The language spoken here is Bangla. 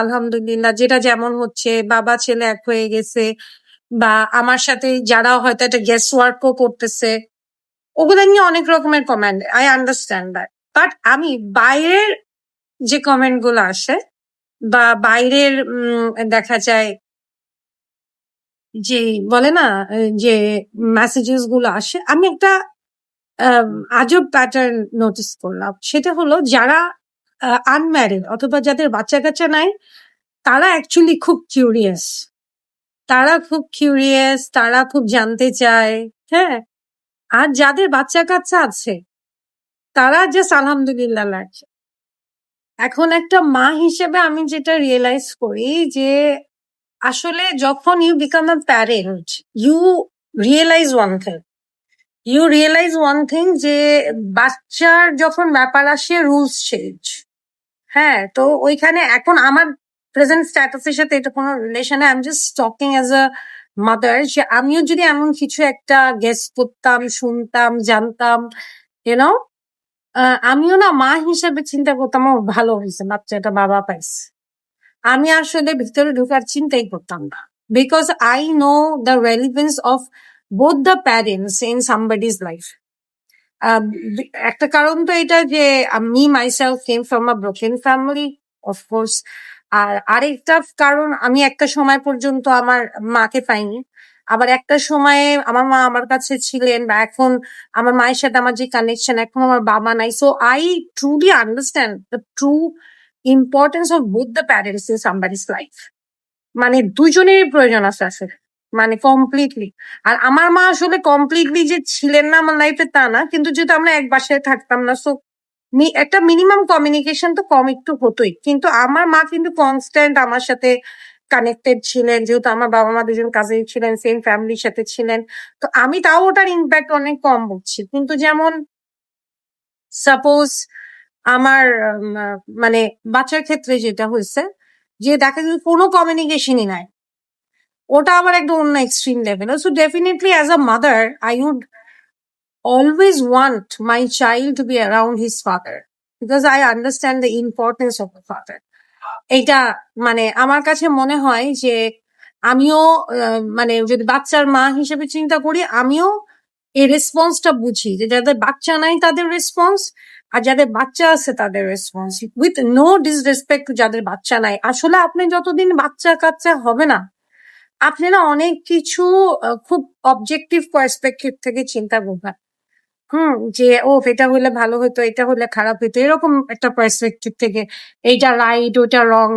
আলহামদুলিল্লাহ যেটা যেমন হচ্ছে, বাবা ছেলে এক হয়ে গেছে, বা আমার সাথে যারা হয়তো একটা গেস ওয়ার্কও করতেছে, ওগুলো নিয়ে অনেক রকমের comment, I understand that. But আমি বাইরের যে কমেন্ট গুলো আসে বা বাইরের দেখা যায় যে বলে না যে মেসেজেস গুলো আসে, আমি একটা আজব প্যাটার্ন নোটিস করলাম। সেটা হলো যারা আনম্যারিড অথবা যাদের বাচ্চা কাচ্চা নাই, তারা অ্যাকচুয়ালি খুব কিউরিয়াস। তারা খুব জানতে চায়। হ্যাঁ, আর যাদের বাচ্চা কাচ্চা আছে তারা জাস্ট আলহামদুলিল্লাহ লাগছে। এখন একটা মা হিসেবে আমি যেটা রিয়েলাইজ করি যে আসলে যখন you become a parent, you realise one thing যে বাচ্চার যখন ব্যাপার আসে রুলস চেঞ্জ। হ্যাঁ, তো ওইখানে এখন আমার প্রেজেন্ট স্ট্যাটাসের সাথে এটা কোনো রিলেশনে, I am just talking as a mother, যে আমিও যদি এমন কিছু একটা গেস করতাম, শুনতাম, জানতাম, ইউনো, আমিও না মা হিসেবে চিন্তা করতাম ও ভালো হয়েছে বাচ্চাটা বাবা পাইছে। আমি আসলে ভিতরে ঢোকার চিন্তাই করতাম না, because I know the relevance of both the parents in somebody's life. একটা কারণ তো এটা যে আমি myself came from a broken family, of course. আর আরেকটা কারণ, আমি একটা সময় পর্যন্ত আমার মাকে পাইনি, আবার একটা সময়ে আমার মা আমার কাছে ছিলেন, বা এখন আমার মায়ের সাথে আমার যে কানেকশন, এখন আমার বাবা নাই। So I truly understand the true importance of both the parents in somebody's life. মানে দুজনেরই প্রয়োজন আছে আসলে, মানে কমপ্লিটলি। আর আমার মা আসলে কমপ্লিটলি যে ছিলেন না আমার লাইফে তা না, কিন্তু যেহেতু আমরা এক বাসায় থাকতাম না, সো একটা মিনিমাম কমিউনিকেশন তো কম একটু হতোই, কিন্তু আমার মা কিন্তু কনস্ট্যান্ট আমার সাথে কানেক্টেড ছিলেন, যেহেতু আমার বাবা মা দুজন কাজিন ছিলেন, সেম ফ্যামিলির সাথে ছিলেন। তো আমি তাও ওটার ইম্প্যাক্ট অনেক কম বুঝছি। কিন্তু যেমন সাপোজ আমার মানে বাচ্চার ক্ষেত্রে যেটা হয়েছে, যে দেখা গেল কোনো কমিউনিকেশনই নাই, ওটা আবার একটা অন্য extreme level. So definitely as a mother I would always want my child to be around his father, because I understand the importance of the father. এটা মানে আমার কাছে মনে হয় যে আমিও মানে যদি বাচ্চার মা হিসেবে চিন্তা করি, আমিও এই রেসপন্সটা বুঝি যে যাদের বাচ্চা নাই তাদের রেসপন্স, আর যাদের বাচ্চা আছে তাদের response, with no disrespect to যাদের বাচ্চা নাই। আসলে আপনি যতদিন বাচ্চা কাচ্চা হবে না, আপনি না অনেক কিছু খুব অবজেক্টিভ পার্সপেক্টিভ থেকে চিন্তা করবেন। যে ও এটা হলে ভালো হতো, এটা হলে খারাপ হতো, এরকম একটা পার্সপেক্টিভ থেকে, এইটা রাইট ওটা রং,